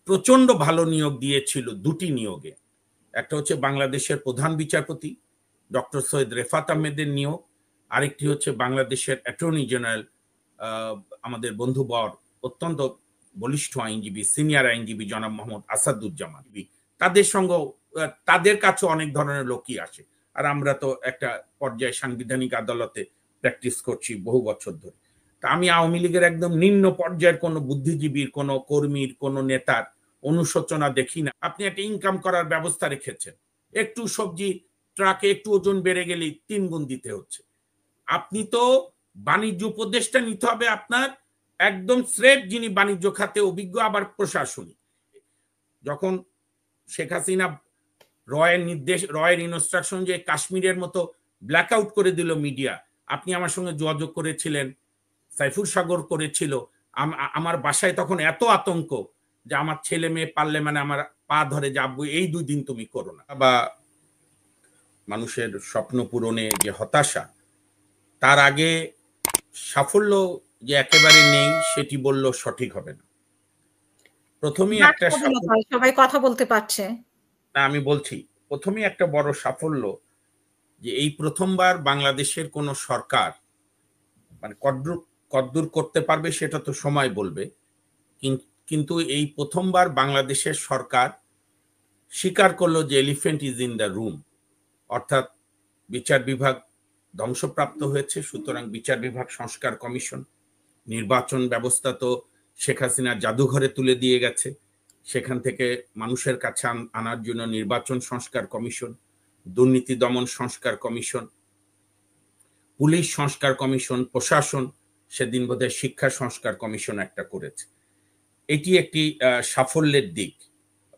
প্রচন্ড ভালো নিয়োগ দিয়েছিল দুটি নিয়োগে। একটা হচ্ছে বাংলাদেশের প্রধান বিচারপতি ডক্টর সৈয়দ রেফাত আহমেদের নিয়োগ, আরেকটি হচ্ছে বাংলাদেশের অ্যাটর্নি জেনারেল আমাদের বন্ধুবর অত্যন্ত বলিষ্ঠ আইনজীবী, সিনিয়র আইনজীবী জনাব মোহাম্মদ আসাদুজ্জামান। তাদের সঙ্গে তাদের কাছে অনেক ধরনের লোকই আসে, আর আমরা তো একটা পর্যায়ে সাংবিধানিক আদালতে প্র্যাকটিস করছি বহু বছর ধরে। তা আমি আওয়ামী লীগের একদম নিম্ন পর্যায়ের কোনো বুদ্ধিজীবীর, কোনো কর্মীর, কোনো নেতার অনুশোচনা দেখি না। আপনি একটা ইনকাম করার ব্যবস্থা রেখেছেন, একটু সবজি ট্রাকে একটু ওজন বেড়ে গেলেই 3 গুণ দিতে হচ্ছে। আপনি তো বাণিজ্য উপদেষ্টা নিতে হবে আপনার একদম স্রেফ, যিনি বাণিজ্য খাতে অভিজ্ঞ, আবার প্রশাসনিক। যখন শেখ হাসিনা রয়ের ইনস্ট্রাকশন যে কাশ্মীরের মতো ব্ল্যাক আউট করে দিল মিডিয়া, আপনি আমার সঙ্গে যোগাযোগ করেছিলেন, সাইফুল সাগর করেছিল। আমার বাসায় তখন এত আতঙ্ক যে আমার ছেলে মেয়ে পারলে মানে আমার পা ধরে যাবো, এই 2 দিন তুমি করো না। বা মানুষের স্বপ্ন পূরণে যে হতাশা, তার আগে সাফল্য যে একেবারে নেই সেটি বলল সঠিক হবে না। প্রথমেই একটা সবাই কথা বলতে পারছে না, আমি বলছি প্রথমেই একটা বড় সাফল্য যে এই প্রথমবার বাংলাদেশের কোন সরকার মানে কদ্দূর করতে পারবে সেটা তো সময় বলবে, কিন্তু এই প্রথমবার বাংলাদেশের সরকার স্বীকার করলো যে elephant is in the room, অর্থাৎ বিচার বিভাগ ধ্বংসপ্রাপ্ত হয়েছে, সুতরাং বিচার বিভাগ সংস্কার কমিশন। নির্বাচন ব্যবস্থা তো শেখ হাসিনা জাদুঘরে তুলে দিয়ে গেছে, সেখান থেকে মানুষের কাছে আনার জন্য নির্বাচন সংস্কার কমিশন, দুর্নীতি দমন সংস্কার কমিশন, পুলিশ সংস্কার কমিশন, প্রশাসন, সেদিন বোধহয় শিক্ষা সংস্কার কমিশন একটা করেছে। এটি একটি সাফল্যের দিক,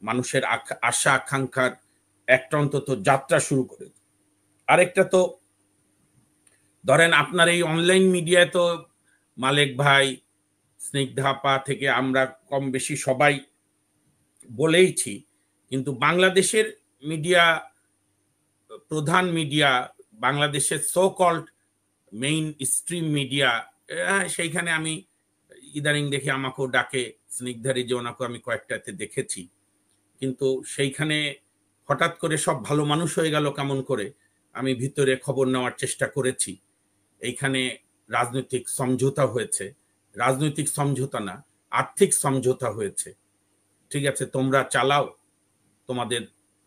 মানুষের আশা আকাঙ্ক্ষার একটা অন্তত যাত্রা শুরু করেছে। আরেকটা তো ধরেন আপনার এই অনলাইন মিডিয়ায় তো মালেক ভাই, স্নিগ্ধাপা থেকে আমরা কম বেশি সবাই বলেইছি, কিন্তু বাংলাদেশের মিডিয়া, প্রধান মিডিয়া, বাংলাদেশের so called mainstream media, সেইখানে আমি ইদানিং দেখি আমাকেও ডাকে, স্নিগ্ধারি যে ওনাকে আমি কয়েকটাতে দেখেছি, কিন্তু সেইখানে হঠাৎ করে সব ভালো মানুষ হয়ে গেল কেমন করে। আমি ভিতরে খবর নেওয়ার চেষ্টা করেছি, এইখানে রাজনৈতিক সমঝোতা হয়েছে, রাজনৈতিক সমঝোতা না, আর্থিক সমঝোতা হয়েছে। ঠিক আছে, তোমরা চালাও, তোমাদের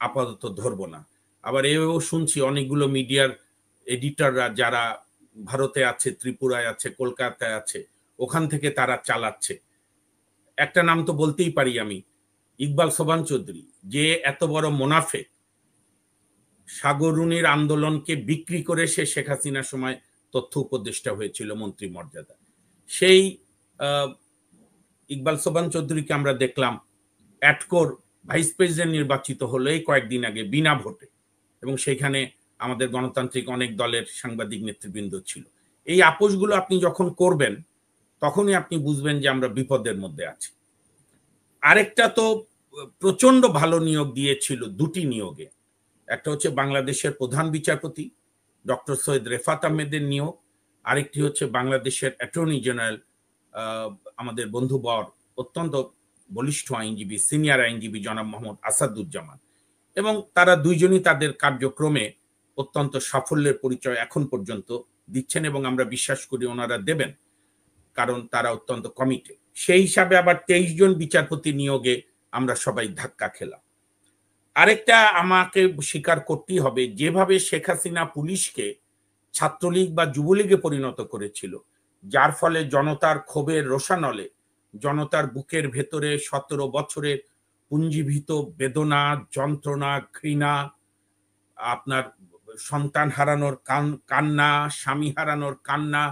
আপাতত ধরবো না। আবার এও শুনছি অনেকগুলো মিডিয়ার এডিটররা যারা ভারতে আছে, ত্রিপুরায় আছে, কলকাতায় আছে, ওখান থেকে তারা চালাচ্ছে। একটা নাম তো বলতেই পারি আমি, ইকবাল সোবান চৌধুরী, যে এত বড় মোনাফেক, সাগররুনির আন্দোলনকে বিক্রি করে সে শেখ হাসিনার সময় তথ্য উপদেষ্টা হয়েছিল মন্ত্রী মর্যাদা। সেই ইকবাল সোবান চৌধুরীকে আমরা দেখলাম অ্যাটকোর ভাইস প্রেসিডেন্ট নির্বাচিত হলো এই কয়েকদিন আগে বিনা ভোটে, এবং সেখানে আমাদের গণতান্ত্রিক অনেক দলের সাংবাদিক নেতৃবৃন্দ ছিল। এই আপোষগুলো আপনি যখন করবেন তখনই আপনি বুঝবেন যে আমরা বিপদের মধ্যে আছি। আরেকটা তো প্রচন্ড ভালো নিয়োগ দিয়েছিল দুটি নিয়োগে। একটা হচ্ছে বাংলাদেশের প্রধান বিচারপতি ডক্টর সৈয়দ রেফাত আহমেদের নিয়োগ, আরেকটি হচ্ছে বাংলাদেশের অ্যাটর্নি জেনারেল আমাদের বন্ধুবর অত্যন্ত বলিষ্ঠ আইনজীবী, সিনিয়র আইনজীবী জনাব মোহাম্মদ আসাদুজ্জামান। এবং তারা দুইজনই তাদের কার্যক্রমে অত্যন্ত সাফল্যের পরিচয় এখন পর্যন্ত দিচ্ছেন, এবং আমরা বিশ্বাস করি ওনারা দেবেন, কারণ তারা অত্যন্ত কমিটেড। সেই হিসাবে আবার 23 জন বিচারপতি নিয়োগে আমরা সবাই ধাক্কা খেলাম। আরেকটা আমাকে স্বীকার করতেই হবে, যেভাবে শেখ হাসিনা পুলিশকে ছাত্রলীগ বা যুবলীগে পরিণত করেছিল, যার ফলে জনতার ক্ষোভের রোষানলে, জনতার বুকের ভেতরে 17 বছরের পুঞ্জীভূত বেদনা, যন্ত্রণা, ঘৃণা, আপনার সন্তান হারানোর কান্না, স্বামী হারানোর কান্না,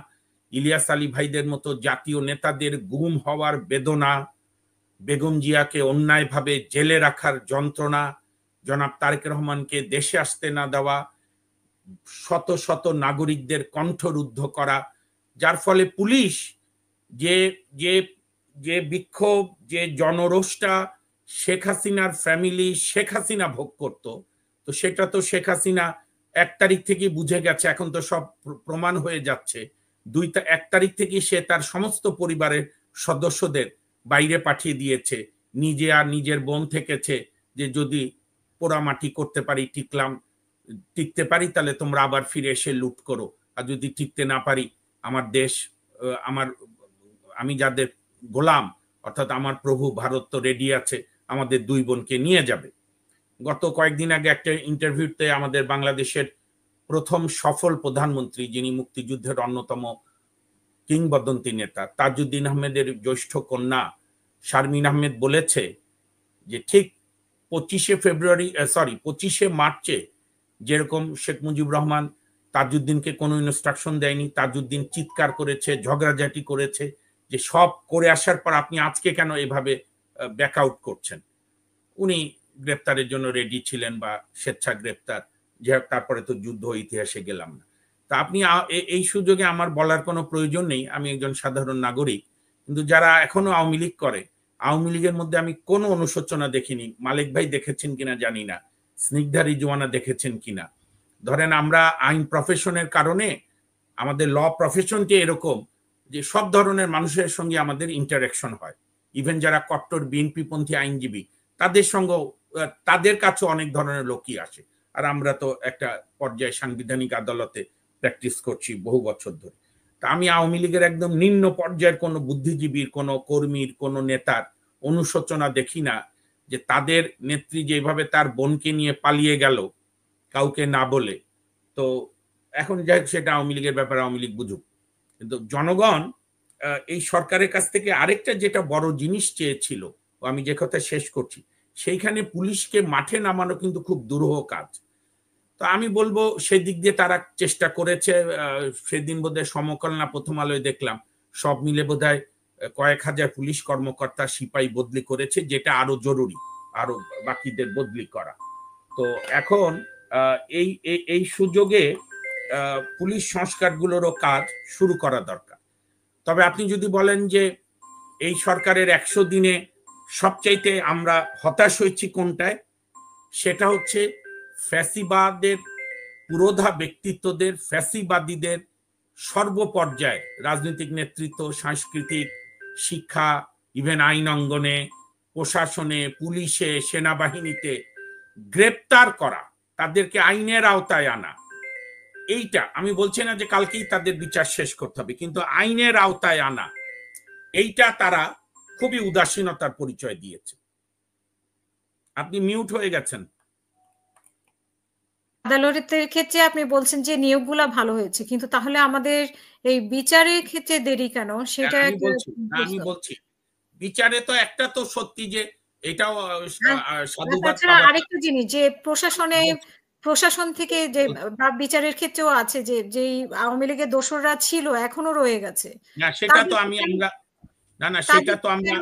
ইলিয়াস আলী ভাইদের মতো জাতীয় নেতাদের গুম হওয়ার বেদনা, বেগম জিয়াকে অন্যায়ভাবে জেলে রাখার যন্ত্রণা, জনাব তারেক রহমানকে দেশে আসতে না দেওয়া, শত শত নাগরিকদের কণ্ঠরুদ্ধ করা, যার ফলে পুলিশ যে যে যে বিক্ষোভ, যে জনরোষটা শেখ হাসিনার ফ্যামিলি, শেখ হাসিনা ভোগ করত, তো সেটা তো শেখ হাসিনা 1 তারিখ থেকে বুঝে গেছে, এখন তো সব প্রমাণ হয়ে যাচ্ছে। 1 তারিখ থেকে সে তার সমস্ত পরিবারের সদস্যদের বাইরে পাঠিয়ে দিয়েছে, নিজে আর নিজের বোন থেকেছে যে যদি পোড়ামাটি করতে পারি, টিকতে পারি, তাহলে তোমরা আবার ফিরে এসে লুট করো, আর যদি টিকতে না পারি আমার দেশ, আমি যাদের গোলাম অর্থাৎ আমার প্রভু ভারত তো রেডি আছে আমাদের দুই বোনকে নিয়ে যাবে। গত কয়েকদিন আগে একটা ইন্টারভিউতে আমাদের বাংলাদেশের প্রথম সফল প্রধানমন্ত্রী, যিনি মুক্তিযুদ্ধের অন্যতম কিংবদন্তি নেতা তাজউদ্দিন আহমেদের জ্যৈষ্ঠ কন্যা শারমিন আহমেদ বলেছে যে ঠিক 25শে মার্চে যেরকম শেখ মুজিবুর রহমান তাজউদ্দিনকে কোনো ইনস্ট্রাকশন দেয়নি, তাজউদ্দিন চিৎকার করেছে, ঝগড়াঝাটি করেছে যে সব করে আসার পর আপনি আজকে কেন এভাবে ব্যাক আউট করছেন। উনি গ্রেপ্তারের জন্য রেডি ছিলেন বা স্বেচ্ছা গ্রেপ্তার, যে তারপরে তো যুদ্ধ ইতিহাসে গেলাম না। তা আপনি এই সুযোগে আমার বলার কোনো প্রয়োজন নেই, আমি একজন সাধারণ নাগরিক, কিন্তু যারা এখনো আওয়ামী লীগ করে, আওয়ামী লীগের মধ্যে আমি কোনো অনুশোচনা দেখিনি। মালিক ভাই দেখেছেন কিনা জানি না, স্নিগ্ধা রিজওয়ানা দেখেছেন কিনা। ধরেন আমরা আইন প্রফেশনের কারণে আমাদের ল প্রফেশনটি এরকম যে সব ধরনের মানুষের সঙ্গে আমাদের ইন্টারাকশন হয়, ইভেন যারা কট্টর বিএনপি পন্থী আইনজীবী তাদের সঙ্গে, তাদের কাছে অনেক ধরনের লোকই আসে। আর আমরা তো একটা পর্যায়ে সাংবিধানিক আদালতে প্র্যাকটিস করছি বহু বছর ধরে। তা আমি আওয়ামী লীগের একদম নিম্ন পর্যায়ের কোনো বুদ্ধিজীবীর, কোনো কর্মীর, কোনো নেতার অনুশোচনা দেখি না যে তাদের নেত্রী যেভাবে তার বোনকে নিয়ে পালিয়ে গেল কাউকে না বলে। তো এখন যাই সেটা আওয়ামী লীগের ব্যাপারে আওয়ামী লীগ বুঝুক, কিন্তু জনগণ এই সরকারের কাছ থেকে আরেকটা যেটা বড় জিনিস চেয়েছিল, আমি যে কথা শেষ করছি, সেইখানে পুলিশকে মাঠে নামানো কিন্তু খুব দুরূহ কাজ। তো আমি বলবো সেদিক দিয়ে তারা চেষ্টা করেছে। সেদিন বোধহয় সমকাল না প্রথম আলোয় দেখলাম সব মিলে বোধহয় কয়েক হাজার পুলিশ কর্মকর্তা সিপাহী বদলি করেছে, যেটা আরো জরুরি, আরো বাকিদের বদলি করা। তো এখন এই এই সুযোগে পুলিশ সংস্কারগুলোরও কাজ শুরু করা দরকার। তবে আপনি যদি বলেন যে এই সরকারের 100 দিনে সবচাইতে আমরা হতাশ হয়েছি কোনটায়, সেটা হচ্ছে ফ্যাসিবাদের পুরোধা ব্যক্তিত্বদের, ফ্যাসিবাদীদের সর্বপর্যায়ে রাজনৈতিক নেতৃত্ব, সাংস্কৃতিক, শিক্ষা, ইভেন আইন অঙ্গনে, প্রশাসনে, পুলিশে, সেনাবাহিনীতে গ্রেপ্তার করা, তাদেরকে আইনের আওতায় আনা। এইটা আমি বলছি না যে কালকেই তাদের বিচার শেষ করতে হবে, কিন্তু আইনের আওতায় আনা, এইটা তারা খুবই উদাসীনতার পরিচয় দিয়েছে। আপনি মিউট হয়ে গেছেন। আদালতের ক্ষেত্রে আপনি বলছেন যে নিয়োগগুলা ভালো হয়েছে, কিন্তু তাহলে আমাদের এই বিচারের ক্ষেত্রে দেরি কেন সেটা আমি বলছি বিচারে তো একটা তো সত্যি যে এটাও সাধুবাদ তাছাড়া আরেকটা জিনিস যে প্রশাসন থেকে যে বা বিচারের ক্ষেত্রেও আছে যে যেই আওয়ামী লীগের দোসররা ছিল এখনো রয়ে গেছে। না সেটা তো আমরা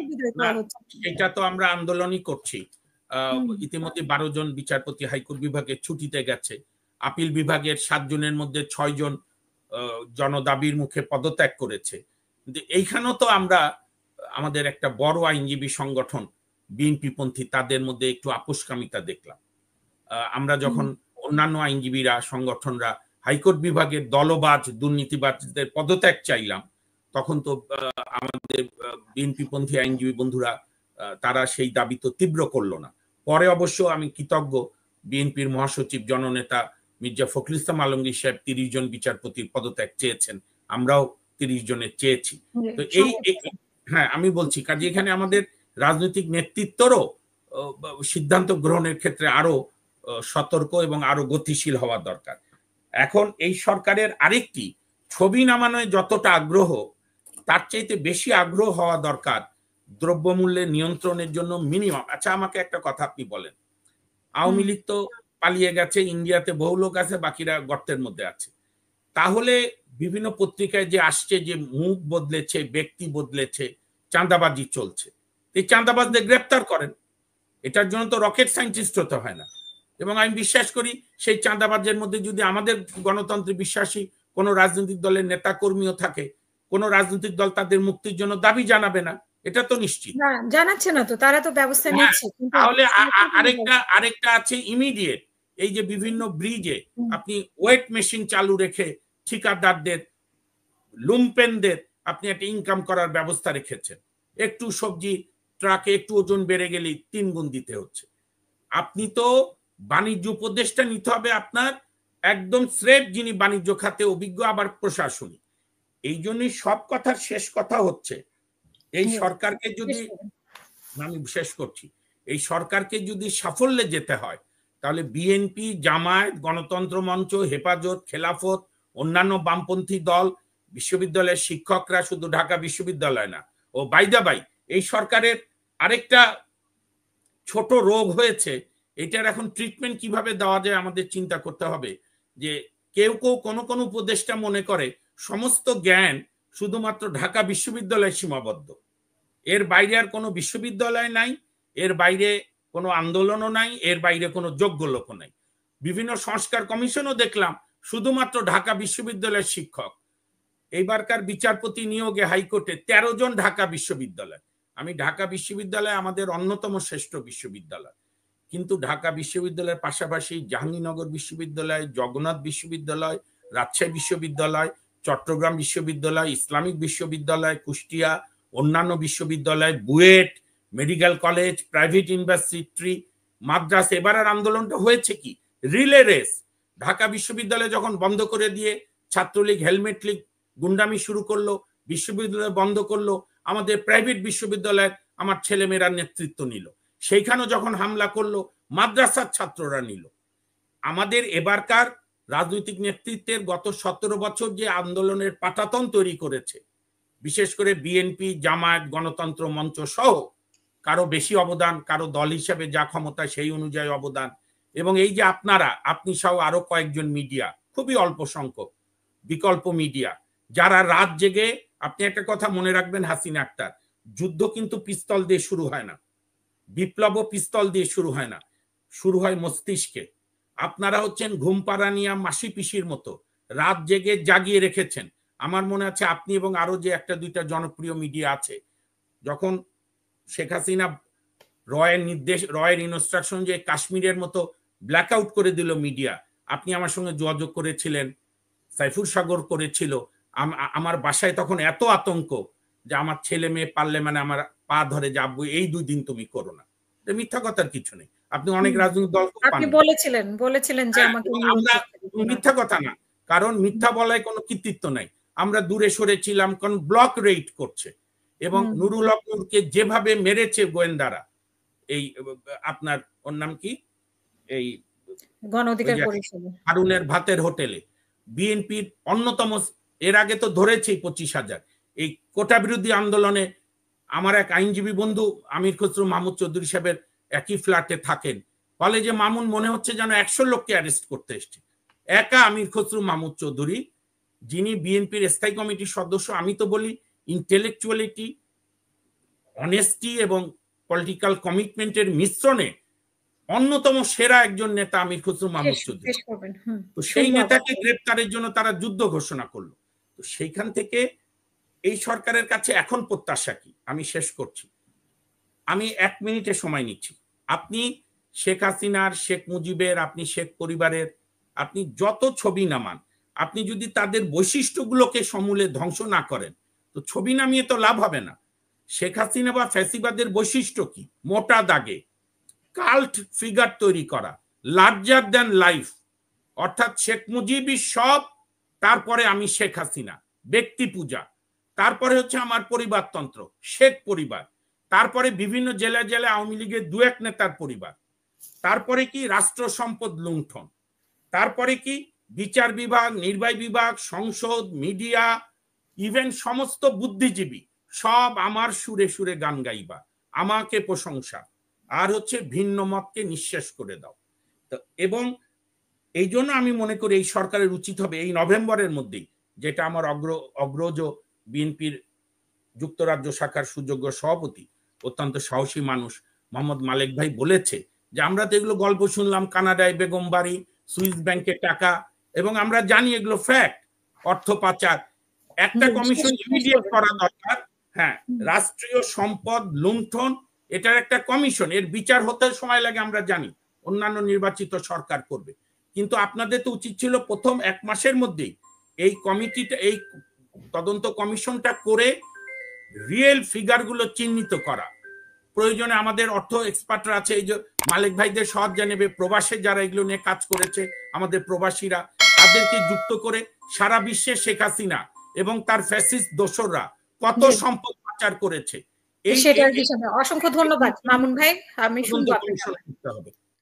সেটা তো আমরা আন্দোলনই করছি। ইতিমধ্যে 12 জন বিচারপতি হাইকোর্ট বিভাগের ছুটিতে গেছে, আপিল বিভাগের 7 জনের মধ্যে 6 জন জনদাবির মুখে পদত্যাগ করেছে। কিন্তু এইখানেও তো আমরা আমাদের একটা বড় আইনজীবী সংগঠন বিএনপি পন্থী তাদের মধ্যে একটু আপোষকামিতা দেখলাম। আমরা যখন অন্যান্য আইনজীবীরা, সংগঠনরা হাইকোর্ট বিভাগের দলবাজ দুর্নীতিবাজদের পদত্যাগ চাইলাম, তখন তো আমাদের বিএনপি পন্থী আইনজীবী বন্ধুরা তারা সেই দাবি তো তীব্র করলো না। পরে অবশ্য আমি কৃতজ্ঞ, বিএনপির মহাসচিব জননেতা মির্জা ফখরুল ইসলাম আলমগীর সাহেব 30 জন বিচারপতির পদত্যাগ চেয়েছেন, আমরাও 30 জনের চেয়েছি। তো হ্যাঁ আমি বলছি কাজে এখানে আমাদের রাজনৈতিক নেতৃত্বরও সিদ্ধান্ত গ্রহণের ক্ষেত্রে আরো সতর্ক এবং আরো গতিশীল হওয়া দরকার। এখন এই সরকারের আরেকটি ছবি নামানোয় যতটা আগ্রহ, তার চাইতে বেশি আগ্রহ হওয়া দরকার দ্রব্যমূল্যের নিয়ন্ত্রণের জন্য মিনিমাম। আচ্ছা আমাকে একটা কথা আপনি বলেন, আওয়ামী লীগ তো পালিয়ে গেছে, ইন্ডিয়াতে বহু লোক আছে, বাকিরা গর্তের মধ্যে আছে, তাহলে বিভিন্ন পত্রিকায় যে আসছে যে মুখ বদলেছে, ব্যক্তি বদলেছে, চাঁদাবাজি চলছে, এই চাঁদাবাজদের গ্রেপ্তার করেন। এটার জন্য তো রকেট সায়েন্টিস্ট হতে হয় না। এবং আমি বিশ্বাস করি সেই চাঁদাবাজের মধ্যে যদি আমাদের গণতন্ত্রে বিশ্বাসী কোনো রাজনৈতিক দলের নেতা কর্মীও থাকে, কোনো রাজনৈতিক দল তাদের মুক্তির জন্য দাবি জানাবে না, এটা তো নিশ্চিত। জানাচ্ছে না তো, তারা তো ব্যবস্থা নিচ্ছে। তাহলে আরেকটা আছে ইমিডিয়েট, এই যে বিভিন্ন ব্রিজে আপনি ওয়েট মেশিন চালু রেখে ঠিকাদারদের, লুম্পেনদের আপনি একটা ইনকাম করার ব্যবস্থা রেখেছেন। একটু সবজি ট্রাকে একটু ওজন বেড়ে গেলেই 3 গুণ দিতে হচ্ছে। আপনি তো বাণিজ্য উপদেষ্টা নিতে হবে আপনার একদম স্রেফ, যিনি বাণিজ্য খাতে অভিজ্ঞ, আবার প্রশাসনিক। এই জন্যই সব কথার শেষ কথা হচ্ছে, এই সরকারকে যদি, আমি শেষ করছি, এই সরকারকে যদি সাফল্যে যেতে হয় তাহলে বিএনপি, জামায়াত, গণতন্ত্র মঞ্চ, হেফাজত, খেলাফত, অন্যান্য বামপন্থী দল, বিশ্ববিদ্যালয়ের শিক্ষকরা, শুধু ঢাকা বিশ্ববিদ্যালয় না, ও বাইদা বাই এই সরকারের আরেকটা ছোট রোগ হয়েছে, এটার এখন ট্রিটমেন্ট কিভাবে দেওয়া যায় আমাদের চিন্তা করতে হবে। যে কেউ কেউ কোনো উপদেষ্টা মনে করে সমস্ত জ্ঞান শুধুমাত্র ঢাকা বিশ্ববিদ্যালয়ে সীমাবদ্ধ, এর বাইরে আর কোনো বিশ্ববিদ্যালয় নাই, এর বাইরে কোনো আন্দোলনও নাই, এর বাইরে কোনো যোগ্য লোক নাই। বিভিন্ন সংস্কার কমিশনও দেখলাম শুধুমাত্র ঢাকা বিশ্ববিদ্যালয়ের শিক্ষক। এইবারকার বিচারপতি নিয়োগে হাইকোর্টে 13 জন ঢাকা বিশ্ববিদ্যালয়। আমি ঢাকা বিশ্ববিদ্যালয় আমাদের অন্যতম শ্রেষ্ঠ বিশ্ববিদ্যালয়, কিন্তু ঢাকা বিশ্ববিদ্যালয়ের পাশাপাশি জাহাঙ্গীরনগর বিশ্ববিদ্যালয়, জগন্নাথ বিশ্ববিদ্যালয়, রাজশাহী বিশ্ববিদ্যালয়, চট্টগ্রাম বিশ্ববিদ্যালয়, ইসলামিক বিশ্ববিদ্যালয়, কুষ্টিয়া, অন্যান্য বিশ্ববিদ্যালয়, BUET, medical college, private university, মাদ্রাসা। এবারের আন্দোলনটা হয়েছে কি? Relay race. ঢাকা বিশ্ববিদ্যালয় যখন বন্ধ করে দিয়ে ছাত্রলীগ, হেলমেট লীগ গুন্ডামি শুরু করলো, বিশ্ববিদ্যালয় বন্ধ করলো, আমাদের প্রাইভেট বিশ্ববিদ্যালয়ের আমার ছেলেমেয়েরা নেতৃত্ব নিল। সেইখানেও যখন হামলা করলো, মাদ্রাসার ছাত্ররা নিল। আমাদের এবারকার রাজনৈতিক নেতৃত্বের গত 17 বছর যে আন্দোলনের পাটাতন তৈরি করেছে, বিশেষ করে বিএনপি, জামায়াত, গণতন্ত্র মঞ্চ সহ, কারো বেশি অবদান, কারো দল হিসাবে যা ক্ষমতা সেই অনুযায়ী অবদান, এবং এই যে আপনি সহ আরো কয়েকজন মিডিয়া, খুবই অল্প সংখ্যক বিকল্প মিডিয়া, যারা রাত জেগে, আপনি একটা কথা মনে রাখবেন হাসিনা আক্তার, যুদ্ধ কিন্তু পিস্তল দিয়ে শুরু হয় না, বিপ্লবও পিস্তল দিয়ে শুরু হয় না, শুরু হয় মস্তিষ্কে। আপনারা হচ্ছেন ঘুমপাড়ানিয়া মাসি পিসির মতো রাত জেগে জাগিয়ে রেখেছেন। আমার মনে আছে আপনি এবং আরো যে একটা দুইটা জনপ্রিয় মিডিয়া আছে, যখন শেখ হাসিনা রয়ের ইনস্ট্রাকশন যে কাশ্মীরের মতো ব্ল্যাকআউট করে দিল মিডিয়া, আপনি আমার সঙ্গে যোগাযোগ করেছিলেন, সাইফুর সাগর করেছিল। আমার বাসায় তখন এত আতঙ্ক যে আমার ছেলে মেয়ে পারলে মানে আমার পা ধরে যে আব্বু এই 2 দিন তুমি করো না। মিথ্যা কথার কিছু নেই। আপনি অনেক রাজনৈতিক দল আপনি বলেছিলেন যে আমাকে আমরা মিথ্যা কথা না, কারণ মিথ্যা বলায় কোনো কৃতিত্ব নাই। আমরা দূরে সরেছিলাম, কারণ ব্লক রেইড করছে, এবং নুরুল হক নূরকে যেভাবে মেরেছে গোয়েন্দারা, এই আপনার ওর নাম কি, এই গণ অধিকার পরিষদ হারুনের ভাতের হোটেলে, বিএনপির অন্যতম, এর আগে তো ধরেছে 25,000। এই কোটা বিরোধী আন্দোলনে আমার এক আইনজীবী বন্ধু আমির খসরু মাহমুদ চৌধুরী সাহেবের একই ফ্ল্যাটে থাকেন, বলে যে মামুন মনে হচ্ছে যেন 100 লোককে অ্যারেস্ট করতে এসছে। একা আমির খসরু মাহমুদ চৌধুরী, যিনি বিএনপির স্থায়ী কমিটির সদস্য, আমি তো বলি ইন্টেলেকচুয়ালিটি, অনেস্টি এবং পলিটিক্যাল কমিটমেন্টের মিশ্রণে অন্যতম সেরা একজন নেতা আমির খসরু মাহমুদ চৌধুরী। তো সেই নেতাকে গ্রেপ্তারের জন্য তারা যুদ্ধ ঘোষণা করলো। তো সেইখান থেকে এই সরকারের কাছে এখন প্রত্যাশা কি? আমি শেষ করছি, আমি 1 মিনিটে সময় নিচ্ছি। আপনি শেখ হাসিনার, শেখ মুজিবের, আপনি শেখ পরিবারের, আপনি যত ছবি নামান, আপনি যদি তাদের বৈশিষ্ট্যগুলোকে সমূলে ধ্বংস না করেন, তো ছবি নামিয়ে তো লাভ হবে না। শেখ হাসিনা বা ফ্যাসিবাদের বৈশিষ্ট্য কি? মোটা দাগে কাল্ট ফিগার তৈরি করা, লার্জার দ্যান লাইফ, অর্থাৎ শেখ মুজিবই সব, তারপরে আমি শেখ হাসিনা, ব্যক্তি পূজা, তারপরে হচ্ছে আমার পরিবারতন্ত্র, শেখ পরিবার, তারপরে বিভিন্ন জেলায় জেলায় আওয়ামী লীগের 2-1 নেতার পরিবার, তারপরে কি রাষ্ট্র সম্পদ লুণ্ঠন, তারপরে কি বিচার বিভাগ, নির্বাহী বিভাগ, সংসদ, মিডিয়া, ইভেন সমস্ত বুদ্ধিজীবী সব আমার সুরে সুরে গান গাইবা, আমাকে প্রশংসা, আর হচ্ছে ভিন্ন মতকে নিঃশেষ করে দাও। তো এবং এই জন্য আমি মনে করি এই সরকারের উচিত হবে এই নভেম্বরের মধ্যেই, যেটা আমার অগ্রজ বিএনপির যুক্তরাজ্য শাখার সুযোগ্য সভাপতি, অত্যন্ত সাহসী মানুষ মোহাম্মদ মালেক ভাই বলেছে, যে আমরা তো এগুলো গল্প শুনলাম, কানাডায় বেগম বাড়ি, সুইস ব্যাংকে টাকা, এবং আমরা জানি এগুলো ফ্যাক্ট, অর্থ পাচার। একটা কমিশন ইমিডিয়েট করা দরকার। হ্যাঁ, রাষ্ট্রীয় সম্পদ লুণ্ঠন, এটার একটা কমিশন, এর বিচার হতে সময় লাগে আমরা জানি, অন্যান্য নির্বাচিত সরকার করবে, কিন্তু আপনাদের তো উচিত ছিল প্রথম 1 মাসের মধ্যেই এই কমিটিটা, এই তদন্ত কমিশনটা করে রিয়েল ফিগারগুলো চিহ্নিত করা, প্রয়োজনে আমাদের অর্থ এক্সপার্টরা আছে, এই যে মালিক ভাইদের সহজ জানেবে, প্রবাসে যারা এগুলো নিয়ে কাজ করেছে আমাদের প্রবাসীরা, তাদেরকে যুক্ত করে সারা বিশ্বে শেখ হাসিনা এবং তার ফ্যাসিস্ট দোসররা কত সম্পদ পাচার করেছে সেটার হিসাবে অসংখ্য ধন্যবাদ মামুন ভাই, আমি শুনবো।